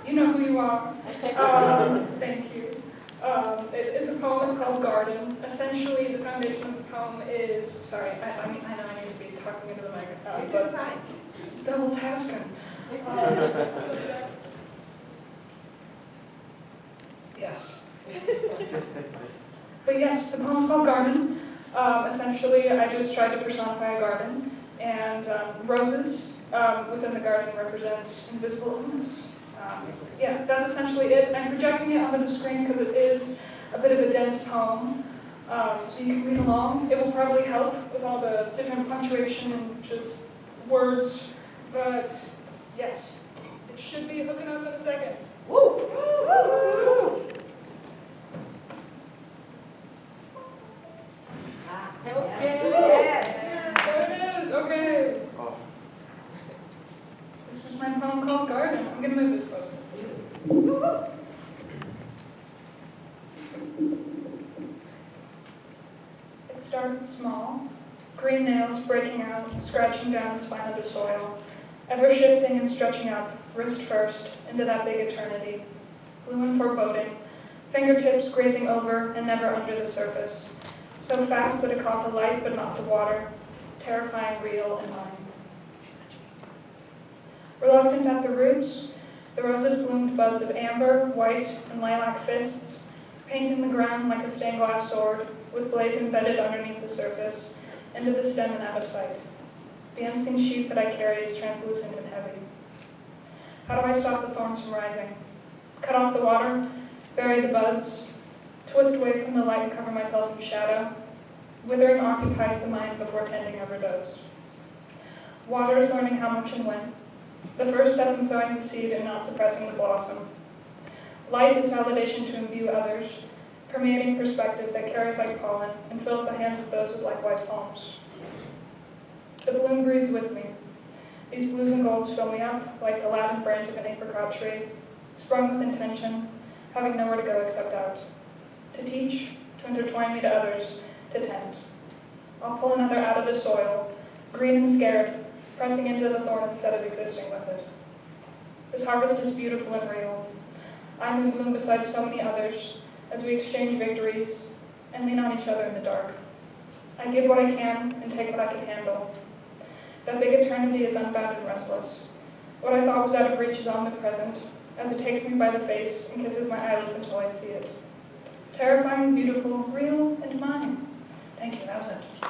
You know who you are. Thank you. It's a poem, it's called Garden. Essentially, the foundation of the poem is, sorry, I know I need to be talking into the microphone, but double tasking. Yes. But yes, the poem's called Garden. Essentially, I just tried to personify a garden, and roses within the garden represent invisible illness. Yeah, that's essentially it. I'm projecting it onto the screen because it is a bit of a dense poem, so you can read along. It will probably help with all the different punctuation and just words, but yes, it should be hooking up in a second. Woo! Okay. Yes. There it is, okay. This is my poem called Garden. I'm going to move this closer. It started small, green nails breaking out, scratching down the spine of the soil, ever shifting and stretching up, wrist first, into that big eternity, blue and foreboding, fingertips grazing over and never under the surface, so fast that it caught the light but not the water, terrifying, real, and mine. Reluctant at the roots, the roses bloomed buds of amber, white, and lilac fists, painting the ground like a stained glass sword, with blades embedded underneath the surface, into the stem and out of sight. The unseen sheath that I carry is translucent and heavy. How do I stop the thorns from rising? Cut off the water, bury the buds, twist away from the light and cover myself in shadow. Withering occupies the mind before tending ever does. Water is learning how much and when. The first step in sowing the seed and not suppressing the blossom. Light is validation to imbue others, permeating perspective that carries like pollen and fills the hands of those with likewise palms. The bloom breathes with me. These blues and golds fill me up like the lavender branch of an apricot tree, sprung with intention, having nowhere to go except out. To teach, to intertwine me to others, to tend. I'll pull another out of the soil, green and scared, pressing into the thorn instead of existing with it. This harvest is beautiful and real. I'm in bloom beside so many others as we exchange victories and lean on each other in the dark. I give what I can and take what I can handle. That big eternity is unbound and restless. What I thought was out of reach is omnipresent, as it takes me by the face and kisses my eyelids until I see it. Terrifying, beautiful, real, and mine. Thank you, that was it.